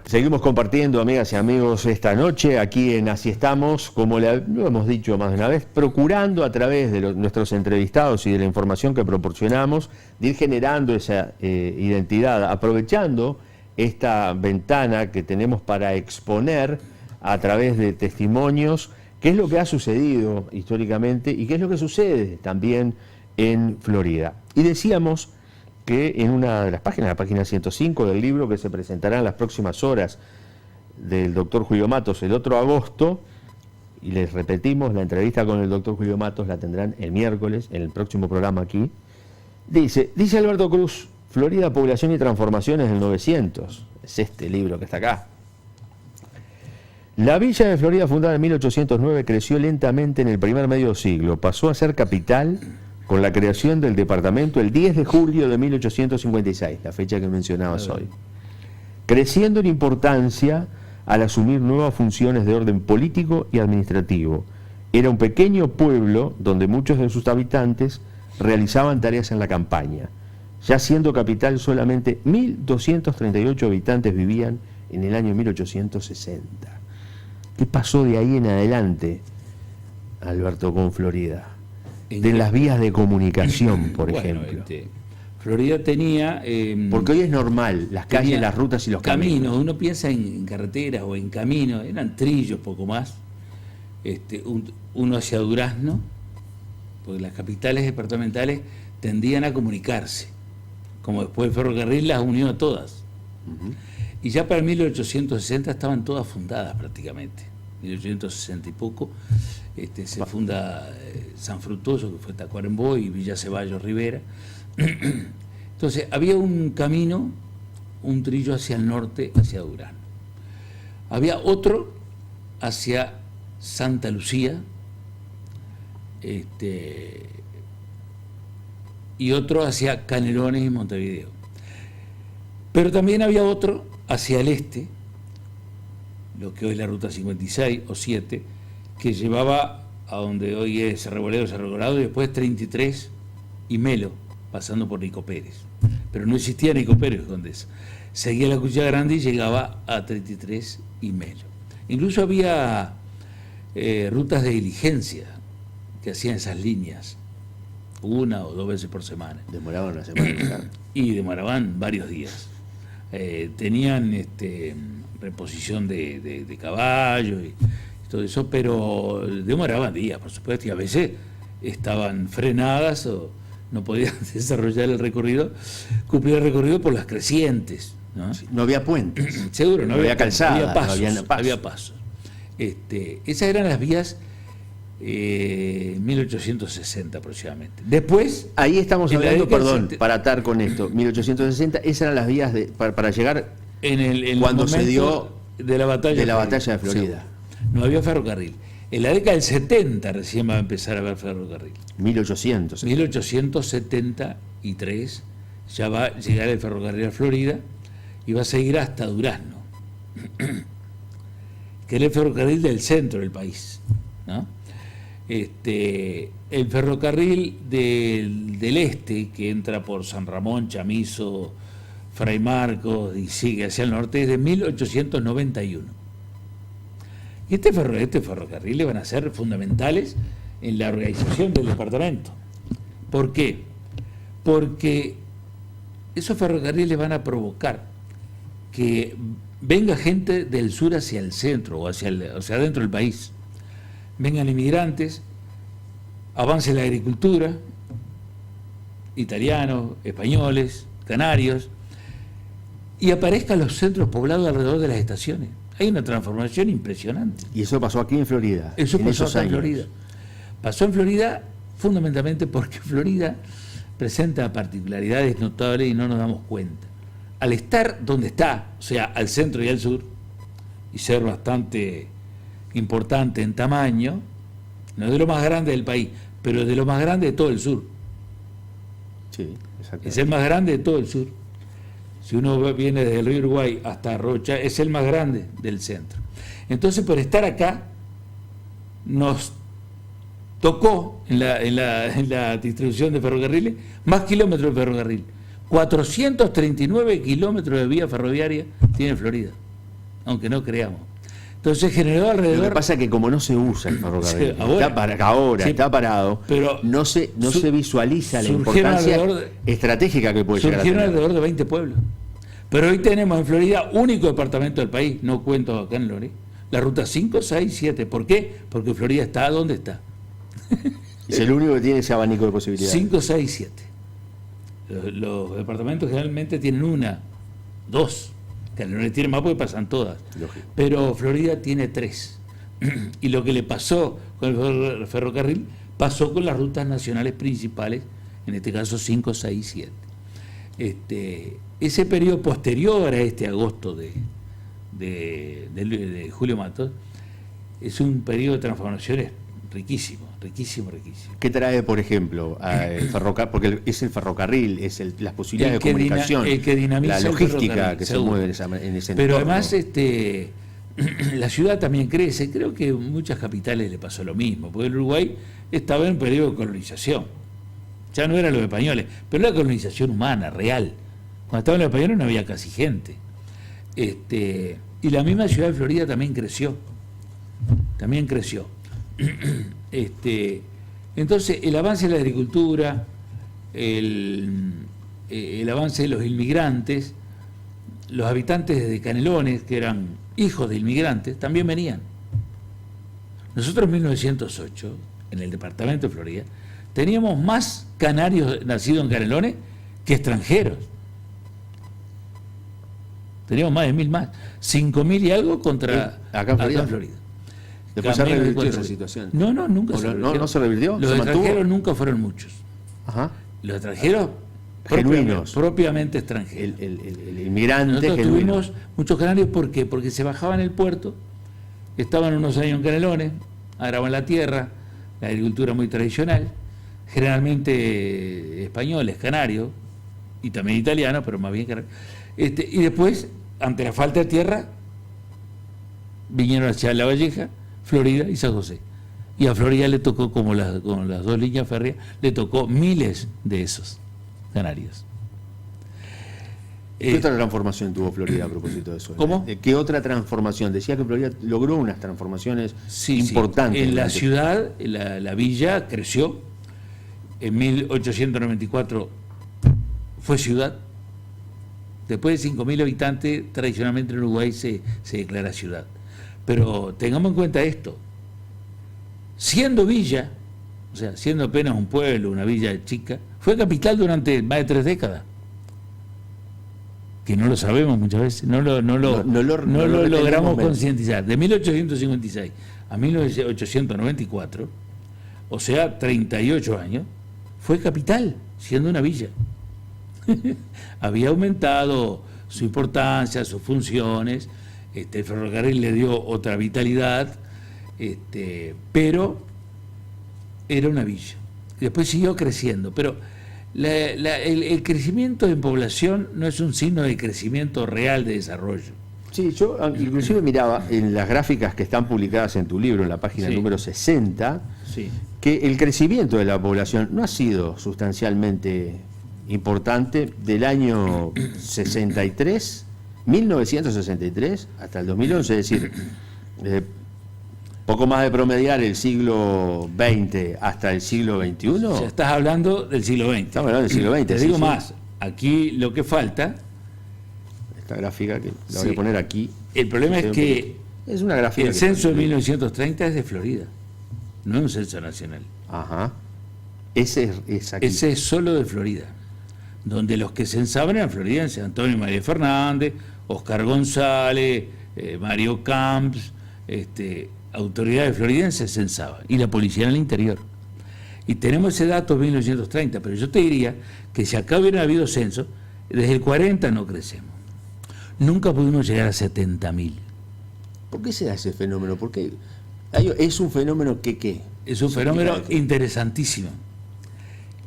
Seguimos compartiendo, amigas y amigos, esta noche aquí en Así Estamos, como lo hemos dicho más de una vez, procurando a través de nuestros entrevistados y de la información que proporcionamos, de ir generando esa identidad, aprovechando esta ventana que tenemos para exponer a través de testimonios qué es lo que ha sucedido históricamente y qué es lo que sucede también en Florida. Y decíamos que en una de las páginas, la página 105 del libro que se presentará en las próximas horas del doctor Julio Matos el otro agosto, y les repetimos, la entrevista con el doctor Julio Matos la tendrán el miércoles, en el próximo programa aquí, dice Alberto Cruz, Florida, población y transformaciones del 900, es este libro que está acá. La villa de Florida, fundada en 1809, creció lentamente en el primer medio siglo, pasó a ser capital con la creación del departamento el 10 de julio de 1856, la fecha que mencionabas hoy, creciendo en importancia al asumir nuevas funciones de orden político y administrativo. Era un pequeño pueblo donde muchos de sus habitantes realizaban tareas en la campaña. Ya siendo capital, solamente 1.238 habitantes vivían en el año 1860. ¿Qué pasó de ahí en adelante, Alberto, con Florida? De las vías de comunicación, por ejemplo. Florida tenía... porque hoy es normal, las calles, las rutas y los caminos. Uno piensa en carreteras o en caminos, eran trillos poco más. Uno hacia Durazno, porque las capitales departamentales tendían a comunicarse, como después el ferrocarril las unió a todas. Y ya para 1860 estaban todas fundadas prácticamente. 1860 y poco, se funda San Fructuoso, que fue Tacuarembó, y Villa Ceballos Rivera. Entonces había un camino, un trillo hacia el norte, hacia Durazno. Había otro hacia Santa Lucía, y otro hacia Canelones y Montevideo. Pero también había otro hacia el este, lo que hoy es la ruta 56 o 7, que llevaba a donde hoy es Reboleo, Cerro Colorado, y después 33 y Melo, pasando por Nico Pérez. Pero no existía Nico Pérez donde eso. Seguía la Cuchilla Grande y llegaba a 33 y Melo. Incluso había rutas de diligencia que hacían esas líneas, una o dos veces por semana. Demoraban una semana. Y demoraban varios días. Tenían reposición de caballos y todo eso, pero demoraban días, por supuesto, y a veces estaban frenadas o no podían desarrollar el recorrido, cumplir el recorrido por las crecientes, ¿no? Sí, no había puentes. Seguro, no había calzada, había pasos. Esas eran las vías 1860 aproximadamente. Después... Ahí estamos hablando, perdón, para atar con esto, 1860, esas eran las vías para llegar cuando se dio de la batalla de Florida. No había ferrocarril. En la década del 70 recién va a empezar a haber ferrocarril. 1873 ya va a llegar el ferrocarril a Florida y va a seguir hasta Durazno, que era el ferrocarril del centro del país, ¿no? El ferrocarril del este, que entra por San Ramón, Chamizo, Fray Marcos y sigue hacia el norte, es de 1891. Y este ferrocarril van a ser fundamentales en la organización del departamento. ¿Por qué? Porque esos ferrocarriles van a provocar que venga gente del sur hacia el centro o hacia dentro del país. Vengan inmigrantes, avance la agricultura, italianos, españoles, canarios, y aparezcan los centros poblados alrededor de las estaciones. Hay una transformación impresionante. Y eso pasó aquí en Florida. Eso pasó acá en Florida. Pasó en Florida fundamentalmente porque Florida presenta particularidades notables y no nos damos cuenta. Al estar donde está, o sea, al centro y al sur, y ser bastante importante en tamaño, no es de lo más grande del país, pero es de lo más grande de todo el sur. Sí, exacto. Es el más grande de todo el sur. Si uno viene desde el río Uruguay hasta Rocha, es el más grande del centro. Entonces, por estar acá, nos tocó en la distribución de ferrocarriles más kilómetros de ferrocarril. 439 kilómetros de vía ferroviaria tiene Florida. aunque no creamos. Entonces generó alrededor... Lo que pasa es que como no se usa el ferrocarril, Sí, ahora, sí, está parado, pero no se visualiza la surgieron importancia estratégica que puede llegar a surgieron tener. alrededor de 20 pueblos. Pero hoy tenemos en Florida, único departamento del país, no cuento acá en Lore, la ruta 5, 6, 7. ¿Por qué? Porque Florida está donde está. Es el único que tiene ese abanico de posibilidades. 5, 6, 7. Los departamentos generalmente tienen una, dos. Canelones tiene más porque pasan todas. Lógico. Pero Florida tiene 3. Y lo que le pasó con el ferrocarril pasó con las rutas nacionales principales, en este caso 5, 6, 7. Ese periodo posterior a este agosto de Julio Matos es un periodo de transformaciones riquísimo. ¿Qué trae, por ejemplo, el ferrocarril? Porque es el ferrocarril, es las posibilidades de comunicación, el que dinamiza la logística el que se seguro. mueve en ese entorno. Pero además la ciudad también crece. Creo que en muchas capitales le pasó lo mismo, porque el Uruguay estaba en un periodo de colonización. Ya no eran los españoles, pero la colonización humana, real. Cuando estaban los españoles no había casi gente. Y la misma ciudad de Florida también creció. Entonces, el avance de la agricultura, el avance de los inmigrantes, los habitantes de Canelones, que eran hijos de inmigrantes, también venían. Nosotros en 1908, en el departamento de Florida, teníamos más canarios nacidos en Canelones que extranjeros. Teníamos más de 1000 más. 5000 y algo contra acá en Florida. Después se revirtió esa situación. No, nunca se revirtió. ¿No se revirtió? Los ¿Se extranjeros mantuvo? nunca fueron muchos. Ajá. Los extranjeros Genuinos. propiamente extranjeros. El inmigrante Nosotros genuino. tuvimos muchos canarios, ¿por qué? Porque se bajaban el puerto, estaban unos años en Canelones, araban la tierra, la agricultura muy tradicional, generalmente españoles, canarios, y también italianos, pero más bien canarios. Y después, ante la falta de tierra, vinieron hacia La Valleja, Florida y San José. Y a Florida le tocó, como las 2 líneas férreas, le tocó miles de esos canarios. ¿Qué otra transformación tuvo Florida a propósito de eso? ¿Cómo? ¿Qué otra transformación? Decía que Florida logró unas transformaciones Sí, importantes. En la ciudad, la villa creció. En 1894 fue ciudad. Después de 5.000 habitantes, tradicionalmente en Uruguay se declara ciudad. Pero tengamos en cuenta esto. Siendo villa, o sea, siendo apenas un pueblo, una villa chica, fue capital durante más de 3 décadas. Que no lo sabemos muchas veces, no lo logramos concientizar. De 1856 a 1894, o sea, 38 años, fue capital, siendo una villa. Había aumentado su importancia, sus funciones, el ferrocarril le dio otra vitalidad, pero era una villa. Después siguió creciendo, pero el crecimiento en población no es un signo de crecimiento real de desarrollo. Sí, yo inclusive miraba en las gráficas que están publicadas en tu libro, en la página número 60, que el crecimiento de la población no ha sido sustancialmente importante del año 1963 hasta el 2011, es decir, poco más de promediar el siglo XX hasta el siglo XXI. O sea, estás hablando del siglo XX. Estamos hablando del siglo XX. Te digo más, aquí lo que falta... Esta gráfica que la voy a poner aquí. El problema es que es una gráfica el censo de 1930 es de Florida, no es un censo nacional. Ajá. Ese es aquí. Ese es solo de Florida, donde los que censaban eran floridenses, Antonio y María Fernández, Oscar González, Mario Camps, autoridades floridenses censaban, y la policía en el interior. Y tenemos ese dato de 1930, pero yo te diría que si acá hubiera habido censo, desde el 40 no crecemos. Nunca pudimos llegar a 70.000. ¿Por qué se da ese fenómeno? Porque es un fenómeno que ¿qué? Es un fenómeno interesantísimo,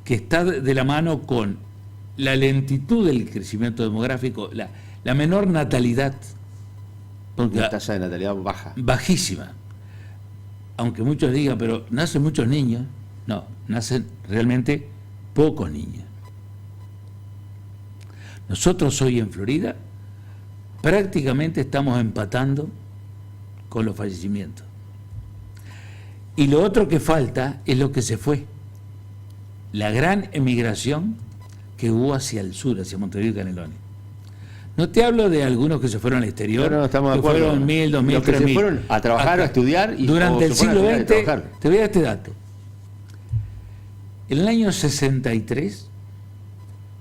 que está de la mano con la lentitud del crecimiento demográfico, la menor natalidad. Porque una tasa de natalidad baja. Bajísima. Aunque muchos digan, pero nacen muchos niños. No, nacen realmente pocos niños. Nosotros hoy en Florida prácticamente estamos empatando con los fallecimientos. Y lo otro que falta es lo que se fue. La gran emigración que hubo hacia el sur, hacia Montevideo y Canelones. No te hablo de algunos que se fueron al exterior, no, estamos de que acuerdo. fueron 1.000, 2.000, 3.000. Los que se fueron a trabajar, Acá, a estudiar y durante el siglo XX, te voy a dar este dato. En el año 63,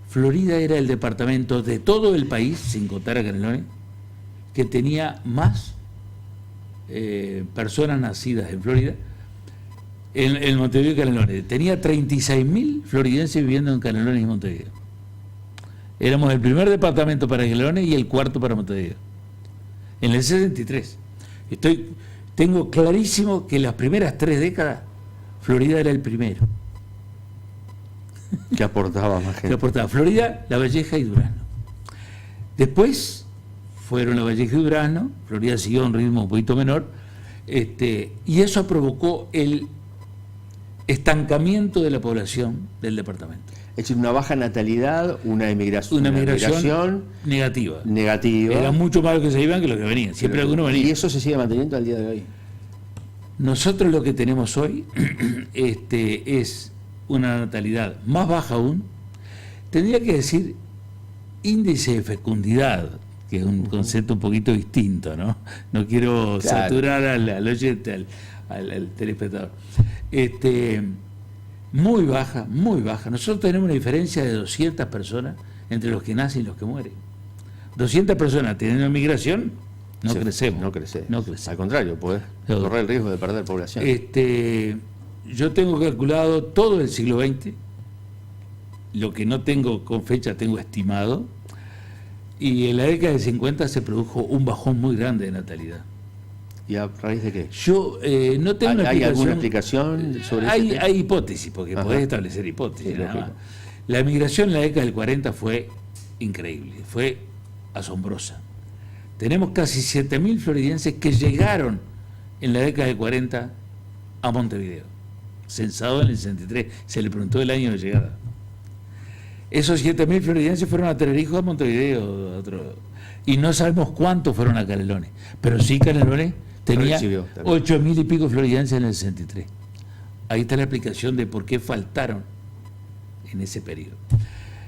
Florida era el departamento de todo el país, sin contar a Canelones, que tenía más personas nacidas en Florida, en Montevideo y Canelones. Tenía 36.000 floridenses viviendo en Canelones y Montevideo. Éramos el primer departamento para Canelones y el cuarto para Montevideo. En el 63. Tengo clarísimo que en las primeras 3 décadas Florida era el primero. Que aportaba más gente. Que aportaba Florida, La Valleja y Durazno. Después fueron La Valleja y Durazno, Florida siguió a un ritmo un poquito menor, y eso provocó el estancamiento de la población del departamento. Es decir, una baja natalidad, una emigración negativa. Negativa. Era mucho más los que se iban que los que venían. Siempre algunos venían. Y eso se sigue manteniendo al día de hoy. Nosotros lo que tenemos hoy es una natalidad más baja aún. Tendría que decir índice de fecundidad, que es un concepto un poquito distinto, ¿no? No quiero saturar al oyente, al telespectador. Muy baja, muy baja. Nosotros tenemos una diferencia de 200 personas entre los que nacen y los que mueren. 200 personas teniendo migración, no crecemos. No crecemos. No crecemos. Al contrario, podés correr el riesgo de perder población. Yo tengo calculado todo el siglo XX, lo que no tengo con fecha tengo estimado, y en la década de 50 se produjo un bajón muy grande de natalidad. ¿Y a raíz de qué? Yo no tengo una explicación. ¿Hay alguna explicación sobre eso? Hay hipótesis, porque podés establecer hipótesis. Sí, nada más. La migración en la década del 40 fue increíble, fue asombrosa. Tenemos casi 7.000 floridenses que llegaron en la década del 40 a Montevideo, censado en el 63, se le preguntó el año de llegada. Esos 7.000 floridenses fueron a tener hijos a Montevideo, y no sabemos cuántos fueron a Canelones, pero sí Canelones tenía 8.000 y pico floridenses en el 63. Ahí está la explicación de por qué faltaron en ese periodo.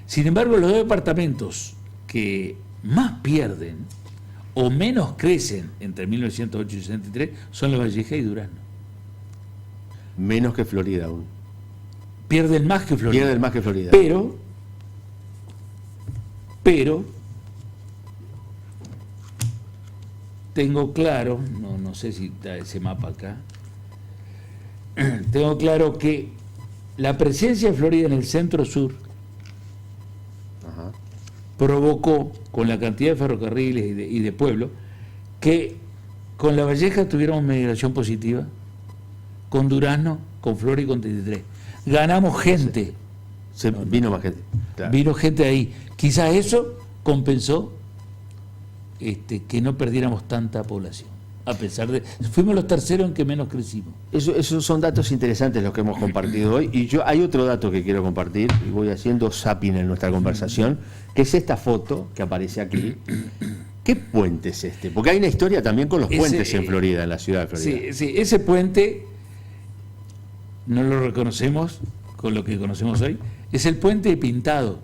Sin embargo, los 2 departamentos que más pierden o menos crecen entre 1908 y 63 son La Valleja y Durazno. Menos que Florida aún. Pierden más que Florida. Pierden más que Florida. Pero tengo claro, no sé si está ese mapa acá, tengo claro que la presencia de Florida en el centro-sur provocó, con la cantidad de ferrocarriles y de pueblos, que con La Valleja tuviéramos migración positiva, con Durazno, con Florida y con 33. Ganamos gente. Vino más gente. Claro. Vino gente ahí. Quizás eso compensó que no perdiéramos tanta población. A pesar de... Fuimos los terceros en que menos crecimos. Esos son datos interesantes los que hemos compartido hoy. Y hay otro dato que quiero compartir, y voy haciendo zapping en nuestra conversación, que es esta foto que aparece aquí. ¿Qué puente es este? Porque hay una historia también con los puentes en Florida, en la ciudad de Florida. Sí, ese puente no lo reconocemos con lo que conocemos hoy. Es el puente Pintado,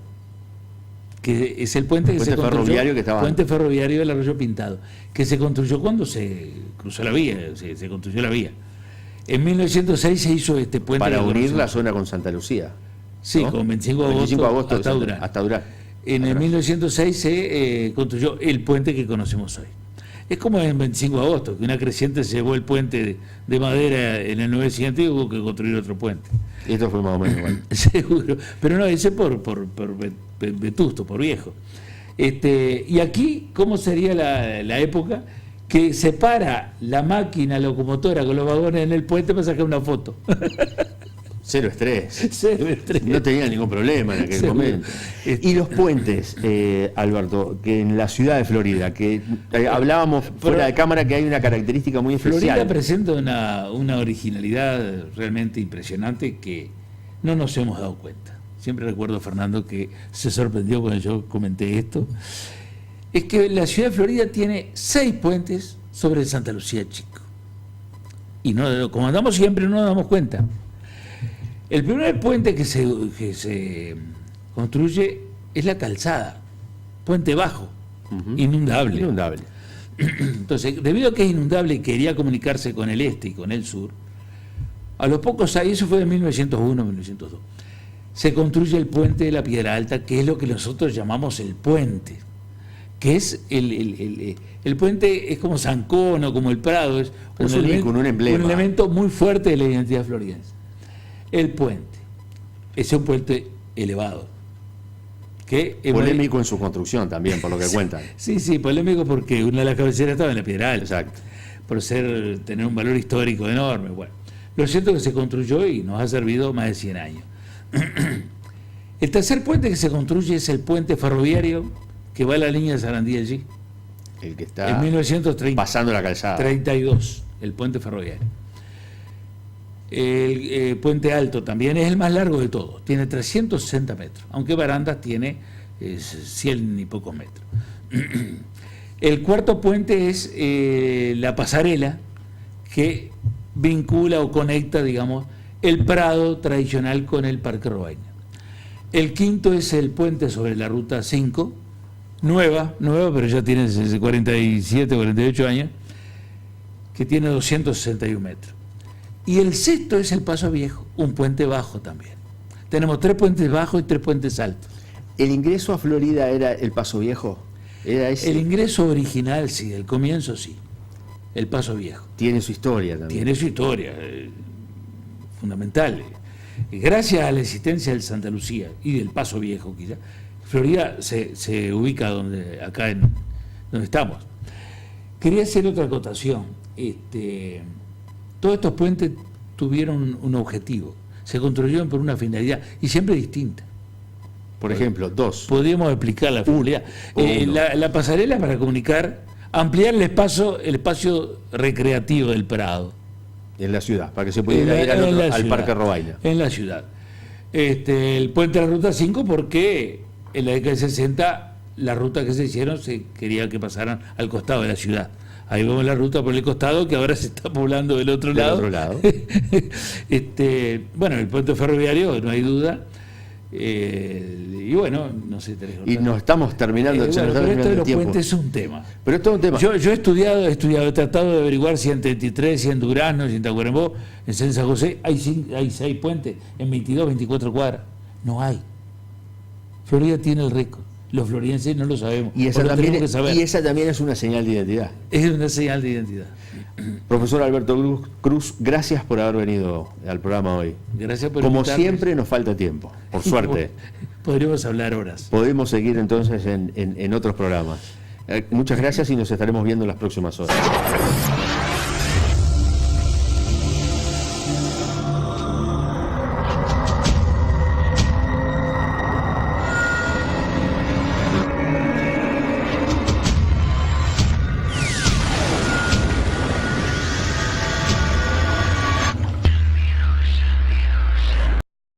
que es el puente que se construyó, ferroviario que estaba... puente ferroviario del Arroyo Pintado, que se construyó cuando se cruzó la vía, se construyó la vía. En 1906 se hizo este puente para unir la zona con Santa Lucía. Sí, ¿no? con 25 de agosto hasta Durán. En el 1906 se construyó el puente que conocemos hoy. Es como en 25 de agosto, que una creciente se llevó el puente de madera en el 9 siguiente y hubo que construir otro puente. Y esto fue más o menos igual. Seguro, pero no, ese por vetusto, por viejo. Y aquí, ¿cómo sería la época que separa la máquina locomotora con los vagones en el puente para sacar una foto? Cero estrés. Cero estrés. No tenía ningún problema en aquel momento. Y los puentes, Alberto, que en la ciudad de Florida, que hablábamos fuera de cámara que hay una característica muy especial. Florida presenta una originalidad realmente impresionante que no nos hemos dado cuenta. Siempre recuerdo a Fernando que se sorprendió cuando yo comenté esto. es que la ciudad de Florida tiene 6 puentes sobre el Santa Lucía Chico. Y no, como andamos siempre, no nos damos cuenta. El primer puente que se construye es la calzada, puente bajo, inundable. Inundable. Entonces, debido a que es inundable y quería comunicarse con el este y con el sur, a los pocos años, eso fue en 1901, 1902, se construye el puente de la Piedra Alta, que es lo que nosotros llamamos el puente, que es el puente es como Zancón o como el Prado, es un ícono, un emblema. Un elemento muy fuerte de la identidad floridense. El puente es un puente elevado. Que polémico en su construcción también, por lo que cuentan. Sí, polémico porque una de las cabeceras estaba en la Piedra Alta. Exacto. Por tener un valor histórico enorme. Bueno, lo cierto es que se construyó y nos ha servido más de 100 años. El tercer puente que se construye es el puente ferroviario que va a la línea de Sarandí allí. El que está en 1930, pasando la calzada. 32, el puente ferroviario. El puente alto también es el más largo de todos, tiene 360 metros, aunque Barandas tiene 100 y pocos metros. El cuarto puente es la pasarela que vincula o conecta, digamos, el Prado tradicional con el Parque Robaina. El quinto es el puente sobre la Ruta 5, nueva, pero ya tiene 47, 48 años, que tiene 261 metros. Y el sexto es el Paso Viejo, un puente bajo también. Tenemos 3 puentes bajos y 3 puentes altos. ¿El ingreso a Florida era el Paso Viejo? ¿Era ese? El ingreso original sí, el comienzo sí. El Paso Viejo. Tiene su historia también. Tiene su historia, fundamental. Gracias a la existencia del Santa Lucía y del Paso Viejo, quizá, Florida se ubica acá donde estamos. Quería hacer otra acotación. Todos estos puentes tuvieron un objetivo, se construyeron por una finalidad y siempre distinta. Por ejemplo, 2. Podríamos explicar la finalidad. La pasarela para comunicar, ampliar el espacio recreativo del Prado. En la ciudad, para que se pudiera ir al Parque Robaina. En la ciudad. El puente de la Ruta 5 porque en la década de 60 la ruta que se hicieron se quería que pasaran al costado de la ciudad. Ahí vemos la ruta por el costado que ahora se está poblando del otro lado. Bueno, el puente ferroviario, no hay duda. Y bueno, no sé. Y nos estamos terminando. Pero esto de los puentes es un tema. Pero esto es un tema. Yo he estudiado, he tratado de averiguar si en 33, si en Durazno, si en Tacuarembó, en San José hay 6 puentes en 22, 24 cuadras. No hay. Florida tiene el récord. Los floridenses no lo sabemos. Y esa también es una señal de identidad. Es una señal de identidad. Profesor Alberto Cruz, gracias por haber venido al programa hoy. Gracias por Como invitarme. Siempre nos falta tiempo, por suerte. Podríamos hablar horas. Podemos seguir entonces en otros programas. Muchas gracias y nos estaremos viendo en las próximas horas.